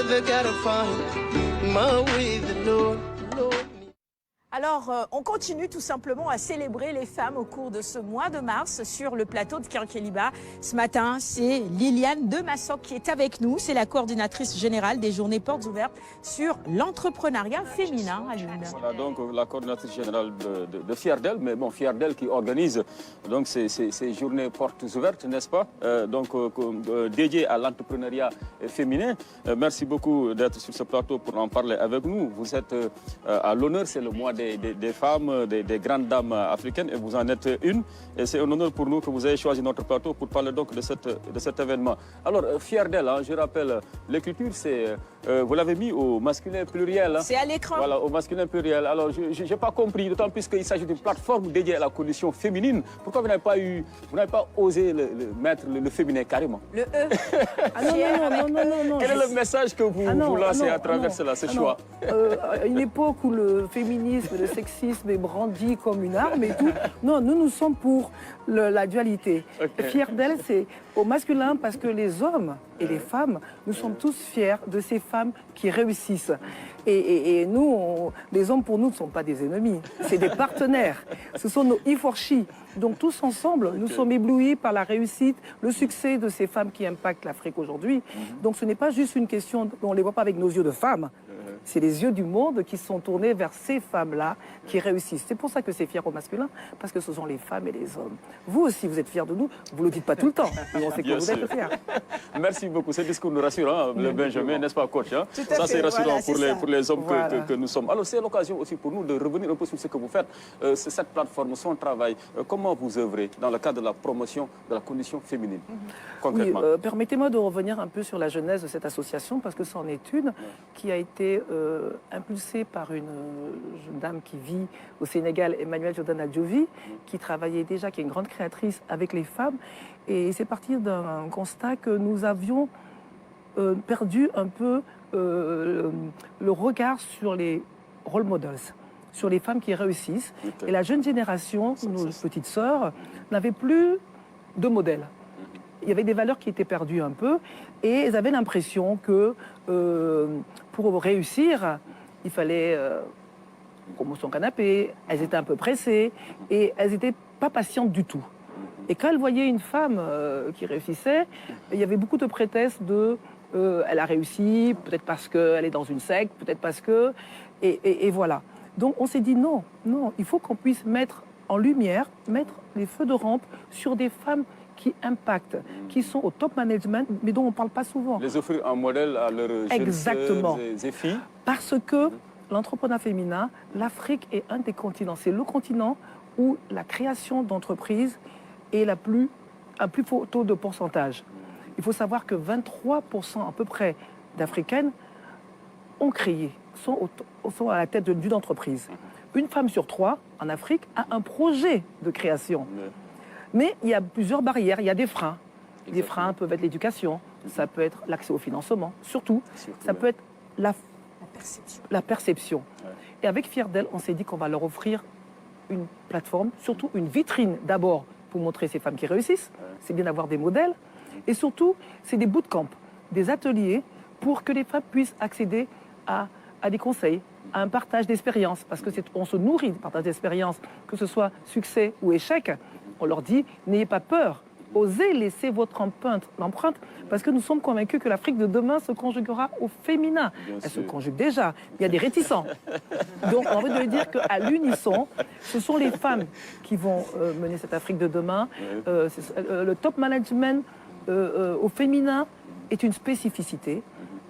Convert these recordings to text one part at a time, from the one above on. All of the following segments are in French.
never gotta find my way, the Lord. Alors, on continue tout simplement à célébrer les femmes au cours de ce mois de mars sur le plateau de Kinkeliba. Ce matin, c'est Liliane Demassoc qui est avec nous. C'est la coordinatrice générale des journées portes ouvertes sur l'entrepreneuriat féminin. Voilà, donc la coordinatrice générale de Fierdel, mais bon, Fierdel qui organise donc ces journées portes ouvertes, n'est-ce pas, dédiées à l'entrepreneuriat féminin. Merci beaucoup d'être sur ce plateau pour en parler avec nous. Vous êtes à l'honneur, c'est le mois des femmes, des grandes dames africaines, et vous en êtes une. Et c'est un honneur pour nous que vous ayez choisi notre plateau pour parler donc de cet événement. Alors, Fierdel, hein, je rappelle, l'écriture, c'est, vous l'avez mis au masculin pluriel. Hein. C'est à l'écran. Voilà, au masculin pluriel. Alors, je n'ai pas compris, d'autant plus qu'il s'agit d'une plateforme dédiée à la condition féminine. Pourquoi vous n'avez pas osé mettre le féminin carrément? Le E. Ah non. Quel est le message que vous lancez à travers ce choix? À une époque où le féminisme, le sexisme est brandi comme une arme et tout, non, nous sommes pour la dualité. Okay. Fierdel, c'est au masculin parce que les hommes et les femmes, nous sommes tous fiers de ces femmes qui réussissent. Et nous, les hommes pour nous ne sont pas des ennemis, c'est des partenaires. Ce sont nos Iforchi. Donc tous ensemble, nous sommes éblouis par la réussite, le succès de ces femmes qui impactent l'Afrique aujourd'hui. Donc ce n'est pas juste une question, on ne les voit pas avec nos yeux de femmes. C'est les yeux du monde qui sont tournés vers ces femmes-là qui réussissent. C'est pour ça que c'est fier au masculin, parce que ce sont les femmes et les hommes. Vous aussi, vous êtes fiers de nous, vous ne le dites pas tout le temps, mais on sait que vous êtes fiers. Merci beaucoup, ce discours nous rassure, hein, le Benjamin, n'est-ce pas, coach, hein? Ça, c'est rassurant pour les hommes que nous sommes. Alors, c'est l'occasion aussi pour nous de revenir un peu sur ce que vous faites. Cette plateforme, son travail, comment vous œuvrez dans le cadre de la promotion de la condition féminine, concrètement? Oui, permettez-moi de revenir un peu sur la genèse de cette association, parce que c'en est une qui a été impulsée par une jeune dame qui vit au Sénégal, Emmanuelle Jordana Diovi, qui travaillait déjà, qui est une grande créatrice avec les femmes. Et c'est parti d'un constat que nous avions perdu un peu le regard sur les role models, sur les femmes qui réussissent. Okay. Et la jeune génération, nos petites sœurs, n'avait plus de modèles. Il y avait des valeurs qui étaient perdues un peu et elles avaient l'impression que pour réussir, il fallait promotion canapé, elles étaient un peu pressées et elles n'étaient pas patientes du tout. Et quand elles voyaient une femme qui réussissait, il y avait beaucoup de prétextes de elle a réussi, peut-être parce qu'elle est dans une secte, peut-être parce que... Et voilà. Donc on s'est dit non, il faut qu'on puisse mettre en lumière, mettre les feux de rampe sur des femmes qui impactent, qui sont au top management, mais dont on ne parle pas souvent. Les offrir un modèle à leurs jeunes sœurs et filles. Parce que l'entrepreneuriat féminin, l'Afrique est un des continents. C'est le continent où la création d'entreprises est un plus fort taux de pourcentage. Il faut savoir que 23% à peu près d'Africaines ont créé, sont à la tête d'une entreprise. Une femme sur 3 en Afrique a un projet de création. Mais il y a plusieurs barrières, il y a des freins. Exactement. Des freins peuvent être l'éducation, ça peut être l'accès au financement, surtout ça peut être la perception. Ouais. Et avec Fierdel, on s'est dit qu'on va leur offrir une plateforme, surtout une vitrine d'abord pour montrer ces femmes qui réussissent. Ouais. C'est bien d'avoir des modèles. Et surtout, c'est des bootcamps, des ateliers pour que les femmes puissent accéder à des conseils, à un partage d'expérience. Parce qu'on se nourrit de partage d'expérience, que ce soit succès ou échec. On leur dit, n'ayez pas peur, osez laisser votre empreinte, parce que nous sommes convaincus que l'Afrique de demain se conjuguera au féminin. Elle se conjugue déjà, il y a des réticents. Donc on veut dire qu'à l'unisson, ce sont les femmes qui vont mener cette Afrique de demain. Le top management au féminin est une spécificité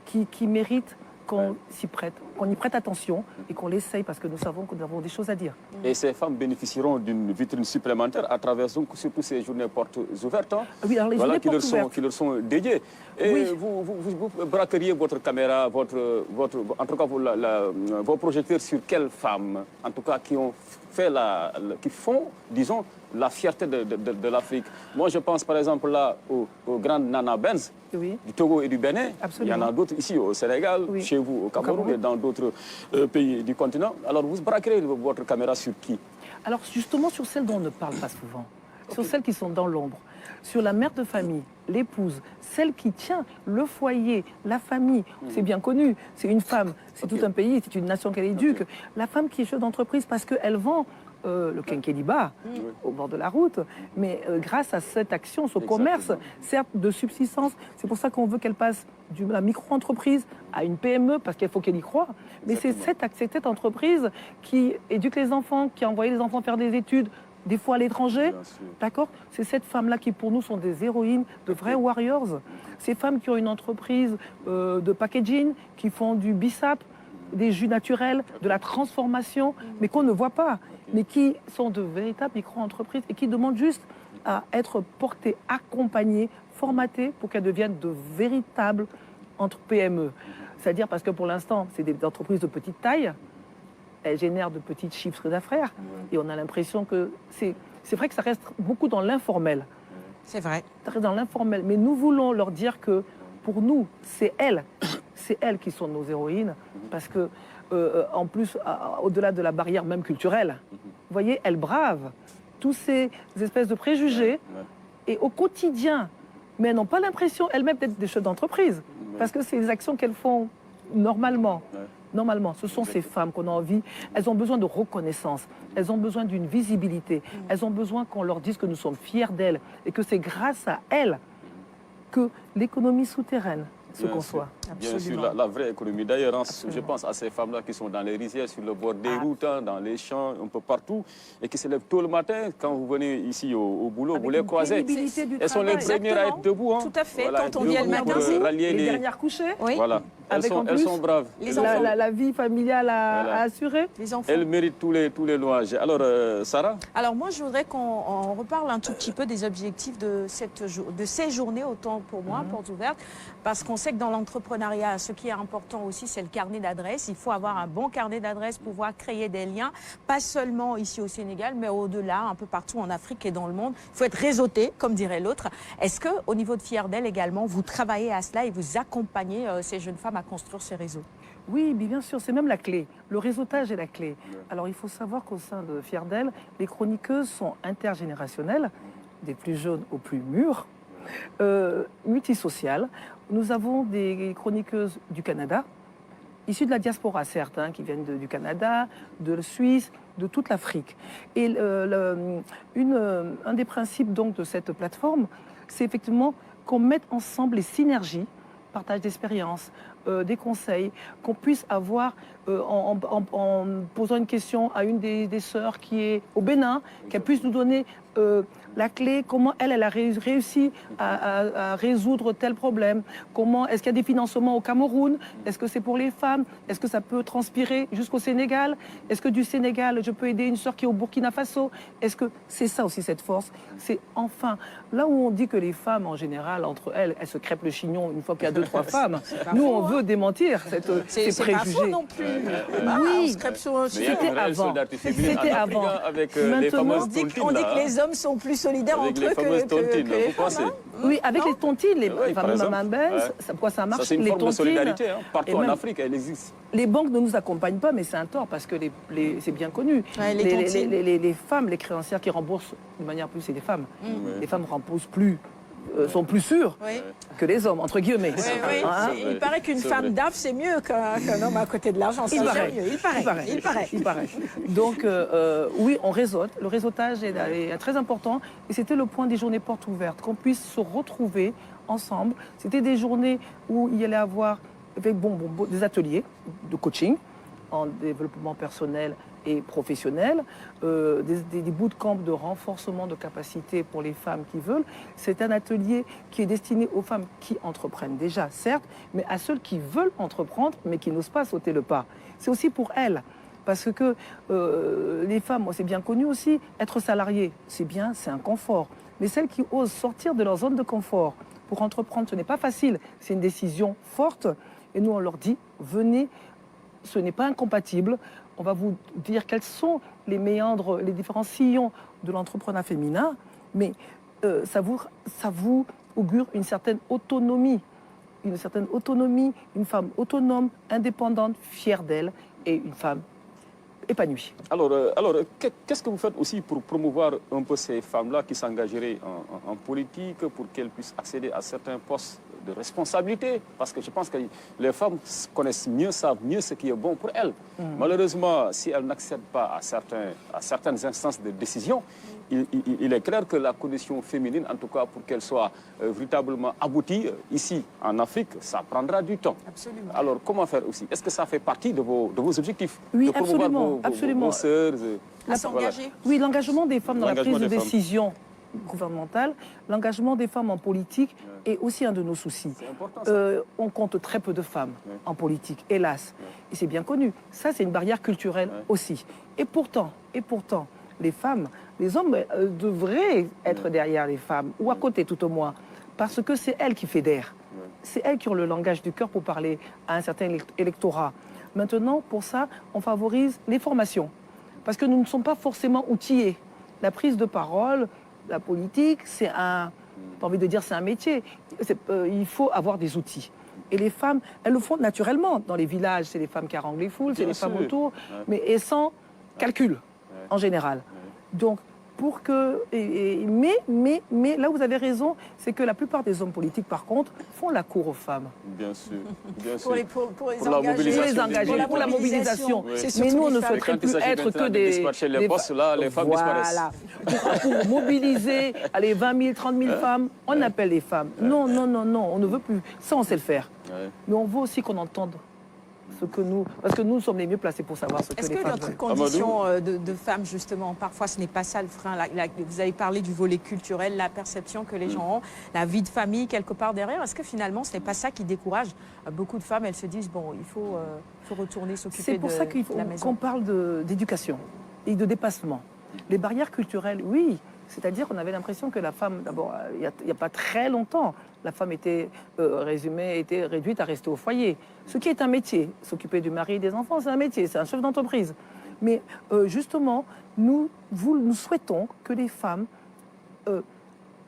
qui mérite qu'on s'y prête, qu'on y prête attention et qu'on l'essaye parce que nous savons que nous avons des choses à dire. Et ces femmes bénéficieront d'une vitrine supplémentaire à travers surtout ces journées portes ouvertes, hein, oui, alors les journées portes ouvertes qui leur sont dédiées. Et oui. vous braqueriez votre caméra, en tout cas vos projecteurs sur quelles femmes, en tout cas qui ont fait qui font, disons, la fierté de l'Afrique. Moi, je pense par exemple là aux grandes Nana Benz du Togo et du Bénin. Absolument. Il y en a d'autres ici au Sénégal, chez vous au Cameroun et dans d'autres pays du continent. Alors, vous braquerez votre caméra sur qui? Alors, justement, sur celles dont on ne parle pas souvent, sur celles qui sont dans l'ombre. sur la mère de famille, l'épouse, celle qui tient le foyer, la famille. C'est bien connu, c'est une femme, c'est tout un pays, c'est une nation qu'elle éduque. La femme qui est chef d'entreprise parce qu'elle vend le quinqueliba au bord de la route, mais grâce à cette action, ce commerce, certes de subsistance, c'est pour ça qu'on veut qu'elle passe de la micro-entreprise à une PME, parce qu'il faut qu'elle y croie. Mais c'est cette entreprise qui éduque les enfants, qui a envoyé les enfants faire des études, des fois à l'étranger, d'accord? C'est cette femme-là qui, pour nous, sont des héroïnes, de vrais warriors. Ces femmes qui ont une entreprise de packaging, qui font du bissap, des jus naturels, de la transformation, mais qu'on ne voit pas, mais qui sont de véritables micro-entreprises et qui demandent juste à être portées, accompagnées, formatées pour qu'elles deviennent de véritables entre PME. C'est-à-dire parce que pour l'instant, c'est des entreprises de petite taille, elles génèrent de petits chiffres d'affaires et on a l'impression que c'est vrai que ça reste beaucoup dans l'informel. C'est vrai. Ça reste dans l'informel, mais nous voulons leur dire que pour nous, c'est elles qui sont nos héroïnes parce que en plus, au-delà de la barrière même culturelle, vous voyez, elles bravent tous ces espèces de préjugés et au quotidien, mais elles n'ont pas l'impression elles-mêmes d'être des chefs d'entreprise parce que c'est des actions qu'elles font normalement. Normalement, ce sont ces femmes qu'on a envie, elles ont besoin de reconnaissance, elles ont besoin d'une visibilité, elles ont besoin qu'on leur dise que nous sommes fiers d'elles et que c'est grâce à elles que l'économie souterraine se conçoit. Bien sûr, la vraie économie. D'ailleurs, je pense à ces femmes-là qui sont dans les rizières, sur le bord des routes, dans les champs, un peu partout, et qui se lèvent tôt le matin. Quand vous venez ici au boulot, vous les croisez. Elles sont les premières à être debout. Tout à fait. Voilà, quand on vient le matin, c'est les dernières couchées. Oui. Voilà. Elles sont braves. Les enfants. La vie familiale à assurer. Les enfants. Elles méritent tous les louanges. Alors, Sarah? Alors moi, je voudrais qu'on reparle un tout petit peu des objectifs de ces journées, autant pour moi, portes ouvertes, parce qu'on sait que dans l'entrepreneuriat, ce qui est important aussi, c'est le carnet d'adresses. Il faut avoir un bon carnet d'adresses pour pouvoir créer des liens, pas seulement ici au Sénégal, mais au-delà, un peu partout en Afrique et dans le monde. Il faut être réseauté, comme dirait l'autre. Est-ce qu'au niveau de Fierdel également, vous travaillez à cela et vous accompagnez ces jeunes femmes à construire ces réseaux? Oui, bien sûr, c'est même la clé. Le réseautage est la clé. Alors, il faut savoir qu'au sein de Fierdel, les chroniqueuses sont intergénérationnelles, des plus jeunes aux plus mûres, multisociales. Nous avons des chroniqueuses du Canada, issues de la diaspora, certes, qui viennent du Canada, de la Suisse, de toute l'Afrique. Et un des principes donc de cette plateforme, c'est effectivement qu'on mette ensemble les synergies, partage d'expériences, des conseils, qu'on puisse avoir en posant une question à une des sœurs qui est au Bénin, qu'elle puisse nous donner la clé, comment elle a réussi à résoudre tel problème, comment est-ce qu'il y a des financements au Cameroun, est-ce que c'est pour les femmes, est-ce que ça peut transpirer jusqu'au Sénégal, est-ce que du Sénégal je peux aider une sœur qui est au Burkina Faso, est-ce que c'est ça aussi cette force, c'est enfin là où on dit que les femmes en général entre elles se crêpent le chignon une fois qu'il y a 2-3 femmes, nous on veut démentir ces préjugés. C'est pas faux non plus. Oui, c'était avant. C'était avant. Maintenant, on dit que les hommes sont plus solidaires avec entre eux que les vous pensez? femmes. Oui, avec les tontines, les fameux exemple. Maman Benz, pourquoi ça marche? Ça, c'est une les forme de tontines, solidarité. Partout et en même- Afrique, elle existe. Les banques ne nous accompagnent pas, mais c'est un tort parce que c'est bien connu. Ouais, les tontines. Les femmes, les créancières qui remboursent de manière plus, c'est les femmes. Les femmes remboursent plus, sont plus sûres Oui. que les hommes, entre guillemets. Oui, oui. Hein? Il paraît qu'une C'est femme vrai. DAF, c'est mieux qu'un homme à côté de l'argent. Il paraît. Il paraît. Donc, oui, on réseaute. Le réseautage est très important. Et c'était le point des journées portes ouvertes, qu'on puisse se retrouver ensemble. C'était des journées où il y allait avoir des ateliers de coaching en développement personnel et professionnel, des bootcamps de renforcement de capacité pour les femmes qui veulent. C'est un atelier qui est destiné aux femmes qui entreprennent déjà, certes, mais à celles qui veulent entreprendre, mais qui n'osent pas sauter le pas. C'est aussi pour elles. Parce que les femmes, moi c'est bien connu aussi, être salarié, c'est bien, c'est un confort. Mais celles qui osent sortir de leur zone de confort pour entreprendre, ce n'est pas facile, c'est une décision forte. Et nous, on leur dit, venez, ce n'est pas incompatible. On va vous dire quels sont les méandres, les différents sillons de l'entrepreneuriat féminin, mais ça vous augure une certaine autonomie, une femme autonome, indépendante, fière d'elle, et une femme épanouie. Alors, qu'est-ce que vous faites aussi pour promouvoir un peu ces femmes-là qui s'engageraient en politique, pour qu'elles puissent accéder à certains postes de responsabilité? Parce que je pense que les femmes connaissent mieux, savent mieux ce qui est bon pour elles. Malheureusement, si elles n'accèdent pas à certaines instances de décision, il est clair que la condition féminine, en tout cas pour qu'elle soit véritablement aboutie ici en Afrique, ça prendra du temps. Absolument. Alors, comment faire aussi? Est-ce que ça fait partie de vos objectifs? Oui, de promouvoir absolument, absolument. Vos sœurs, À s'engager. Oui, l'engagement des femmes dans la L'engagement prise de des femmes. décision gouvernementale, l'engagement des femmes en politique est aussi un de nos soucis. C'est important, ça. On compte très peu de femmes Ouais. en politique, hélas. Et c'est bien connu. Ça, c'est une barrière culturelle aussi. Et pourtant, les femmes, les hommes devraient être derrière les femmes, ou à côté tout au moins, parce que c'est elles qui fédèrent. C'est elles qui ont le langage du cœur pour parler à un certain électorat. Maintenant, pour ça, on favorise les formations, parce que nous ne sommes pas forcément outillés. La prise de parole, la politique, c'est pas envie de dire c'est un métier. Il faut avoir des outils. Et les femmes, elles le font naturellement. Dans les villages, c'est les femmes qui haranguent les foules, c'est Bien les femmes sûr. autour, et sans calcul, en général. Donc, pour que... Mais là où vous avez raison, c'est que la plupart des hommes politiques, par contre, font la cour aux femmes. Bien sûr, bien sûr. Pour les la engager. mobilisation Pour les engager, pour la mobilisation. Oui. C'est Mais surtout nous, on les ne femmes. souhaiterait Quand il plus s'agit être que maintenant de des... dispatcher les postes, là, les femmes disparaissent. Voilà. Pour mobiliser, allez, 20 000, 30 000 femmes, on appelle les femmes. Non, non, non, non, on ne veut plus. Ça, on sait le faire. Ouais. Mais on veut aussi qu'on entende ce que nous... Parce que nous sommes les mieux placés pour savoir ce que Est-ce les que femmes notre veulent. condition de femme, justement, parfois ce n'est pas ça le frein. Vous avez parlé du volet culturel, la perception que les gens ont, la vie de famille quelque part derrière. Est-ce que finalement ce n'est pas ça qui décourage beaucoup de femmes? Elles se disent, bon, il faut retourner s'occuper C'est de pour ça qu'il faut la maison. qu'on parle d'éducation et de dépassement. Les barrières culturelles, oui. C'est-à-dire qu'on avait l'impression que la femme, d'abord, il n'y a pas très longtemps, la femme était était réduite à rester au foyer. Ce qui est un métier. S'occuper du mari et des enfants, c'est un métier, c'est un chef d'entreprise. Mais justement, nous souhaitons que les femmes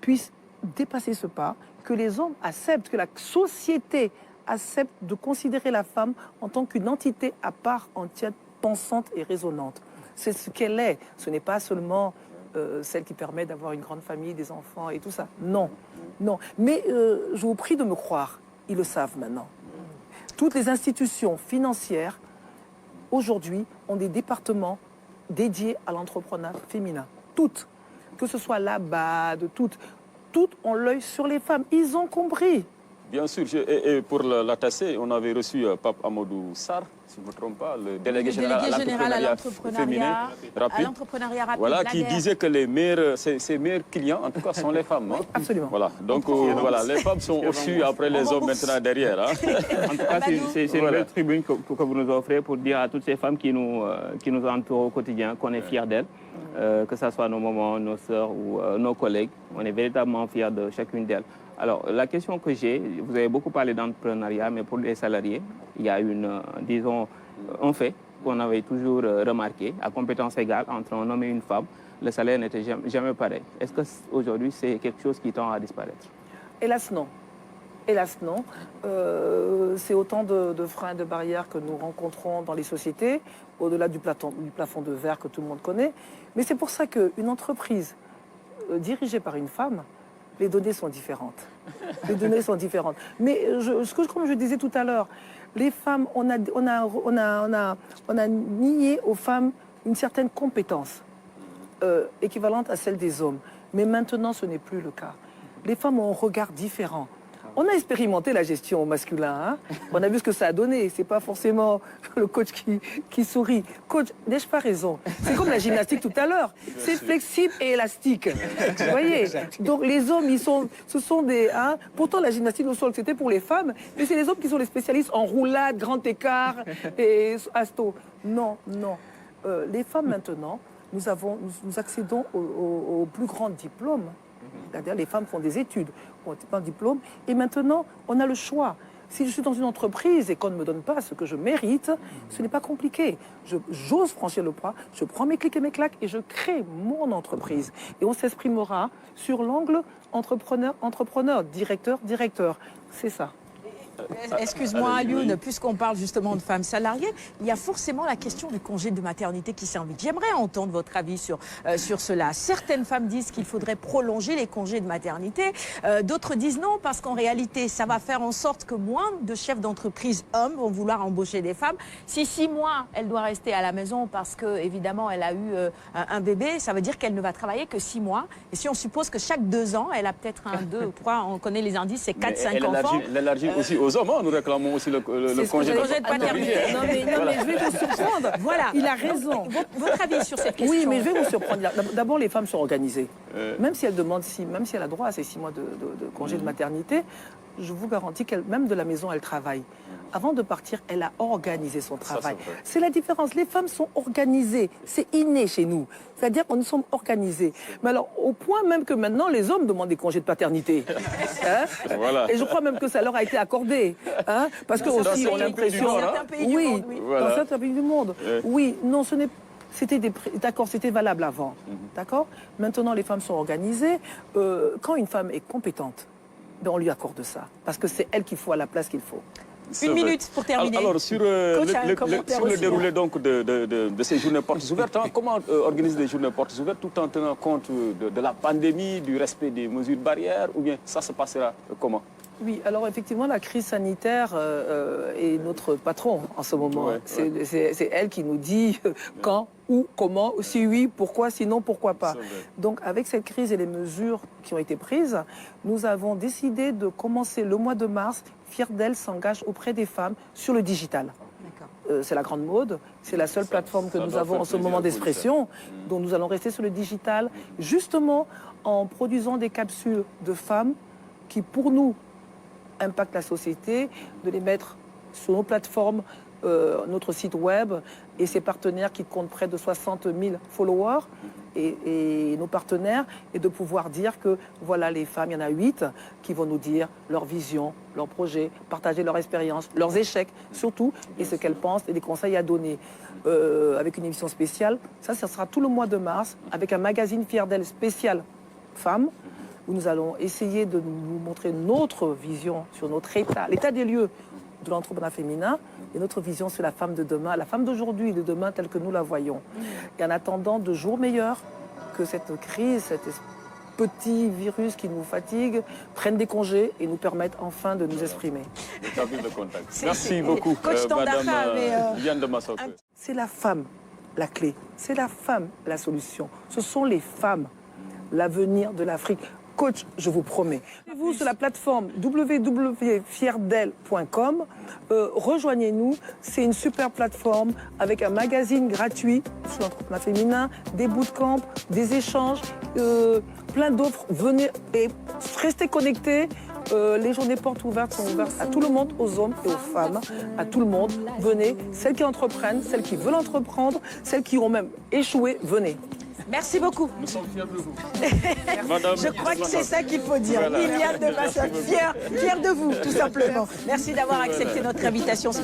puissent dépasser ce pas, que les hommes acceptent, que la société accepte de considérer la femme en tant qu'une entité à part entière, pensante et raisonnante. C'est ce qu'elle est. Ce n'est pas seulement celle qui permet d'avoir une grande famille, des enfants et tout ça. Non, non. Mais je vous prie de me croire, ils le savent maintenant. Toutes les institutions financières, aujourd'hui, ont des départements dédiés à l'entrepreneuriat féminin. Toutes. Que ce soit la BAD, toutes ont l'œil sur les femmes. Ils ont compris. Bien sûr, et pour l'attacher, on avait reçu Pape Amadou Sarr, si je ne me trompe pas, le délégué général à l'entrepreneuriat rapide. Voilà, qui disait que ses meilleurs clients, en tout cas, sont les femmes. Hein. Absolument. Voilà, donc voilà, les femmes sont au-dessus après les hommes maintenant derrière. Hein. En tout cas, c'est une belle tribune que vous nous offrez pour dire à toutes ces femmes qui nous entourent au quotidien qu'on est fiers d'elles, que ce soit nos mamans, nos sœurs ou nos collègues. On est véritablement fiers de chacune d'elles. Alors, la question que j'ai, vous avez beaucoup parlé d'entrepreneuriat, mais pour les salariés, il y a disons, un fait qu'on avait toujours remarqué, à compétence égale entre un homme et une femme, le salaire n'était jamais pareil. Est-ce qu'aujourd'hui, c'est quelque chose qui tend à disparaître? Hélas, non. Hélas, non. C'est autant de freins, de barrières que nous rencontrons dans les sociétés, au-delà du plafond de verre que tout le monde connaît. Mais c'est pour ça qu'une entreprise dirigée par une femme, les données sont différentes. Les données sont différentes. Mais comme je disais tout à l'heure, les femmes, on a nié aux femmes une certaine compétence équivalente à celle des hommes. Mais maintenant, ce n'est plus le cas. Les femmes ont un regard différent. On a expérimenté la gestion au masculin. Hein. On a vu ce que ça a donné. C'est pas forcément le coach qui sourit. Coach, n'ai-je pas raison? C'est comme la gymnastique tout à l'heure. C'est flexible et élastique. Vous voyez? Donc les hommes, ce sont des... Hein. Pourtant, la gymnastique au sol, c'était pour les femmes. Mais c'est les hommes qui sont les spécialistes en roulade, grand écart et asto. Non, non. Les femmes, maintenant, nous accédons aux plus grands diplômes. C'est-à-dire les femmes font des études, ont un diplôme, et maintenant, on a le choix. Si je suis dans une entreprise et qu'on ne me donne pas ce que je mérite, ce n'est pas compliqué. J'ose franchir le pas, je prends mes clics et mes claques et je crée mon entreprise. Et on s'exprimera sur l'angle entrepreneur, directeur. C'est ça. Excuse-moi, allez-y, Alioune, oui. puisqu'on parle justement de femmes salariées, il y a forcément la question du congé de maternité qui s'invite. J'aimerais entendre votre avis sur cela. Certaines femmes disent qu'il faudrait prolonger les congés de maternité. D'autres disent non, parce qu'en réalité, ça va faire en sorte que moins de chefs d'entreprise hommes vont vouloir embaucher des femmes. Si 6 mois, elle doit rester à la maison parce que, évidemment, elle a eu un bébé, ça veut dire qu'elle ne va travailler que 6 mois. Et si on suppose que chaque 2 ans, elle a peut-être 1, 2 ou 3, on connaît les indices, c'est 4, 5 enfants. Elle élargit aussi aux hommes. Hein. Nous réclamons aussi le congé de paternité. Non, mais je vais vous surprendre. Voilà. Il a raison. Votre avis sur cette question? Oui, mais je vais vous surprendre. D'abord, les femmes sont organisées. Même si elles demandent, même si elle a droit à ces 6 mois de congé de maternité, je vous garantis qu'elle, même de la maison, elle travaille. Avant de partir, elle a organisé son travail. C'est la différence. Les femmes sont organisées. C'est inné chez nous. C'est-à-dire qu'on nous sommes organisés. Mais alors, au point même que maintenant, les hommes demandent des congés de paternité. Hein? Voilà. Et je crois même que ça leur a été accordé. Hein? Parce que aussi, on a l'impression... Dans certains pays du monde, oui. Voilà. Dans certains pays du monde. Oui, non, ce n'est c'était d'accord, c'était valable avant. D'accord? Maintenant, les femmes sont organisées. Quand une femme est compétente, ben, on lui accorde ça. Parce que c'est elle qu'il faut à la place qu'il faut. Une minute pour terminer. Alors, sur le déroulé donc, de ces journées portes ouvertes, hein, comment organiser des journées portes ouvertes tout en tenant compte de la pandémie, du respect des mesures barrières, ou bien ça se passera comment? Oui, alors effectivement, la crise sanitaire est notre patron en ce moment. Ouais, c'est elle qui nous dit quand, où, comment, si oui, pourquoi, sinon pourquoi pas. Donc avec cette crise et les mesures qui ont été prises, nous avons décidé de commencer le mois de mars. Fierdel s'engage auprès des femmes sur le digital. C'est la grande mode, c'est la seule plateforme que nous avons en ce moment d'expression. Donc nous allons rester sur le digital, justement en produisant des capsules de femmes qui, pour nous, impactent la société, de les mettre sur nos plateformes, notre site web et ses partenaires qui comptent près de 60 000 followers et nos partenaires, et de pouvoir dire que voilà les femmes, il y en a 8 qui vont nous dire leur vision, leurs projets, partager leur expérience, leurs échecs surtout, et ce qu'elles pensent et des conseils à donner. Avec une émission spéciale, ça sera tout le mois de mars, avec un magazine Fierdel spécial femmes, où nous allons essayer de nous montrer notre vision sur notre état, l'état des lieux de l'entrepreneuriat féminin et notre vision sur la femme de demain, la femme d'aujourd'hui et de demain telle que nous la voyons. Et en attendant de jours meilleurs, que cette crise, cet petit virus qui nous fatigue, prenne des congés et nous permette enfin de nous exprimer. Merci beaucoup, Madame Liliane de Massock. C'est la femme la clé, c'est la femme la solution. Ce sont les femmes, l'avenir de l'Afrique. Coach, je vous promets. Vous sur la plateforme www.fierdel.com, rejoignez-nous. C'est une super plateforme avec un magazine gratuit sur l'entrepreneuriat féminin, des bootcamps, des échanges, plein d'offres. Venez et restez connectés. Les journées portes ouvertes sont ouvertes à tout le monde, aux hommes et aux femmes, à tout le monde. Venez, celles qui entreprennent, celles qui veulent entreprendre, celles qui ont même échoué, venez. Merci beaucoup. Nous sommes fiers de vous. Je crois que c'est ça qu'il faut dire. Voilà. Liliane de Massock, fière de vous, tout simplement. Merci d'avoir accepté notre invitation ce matin.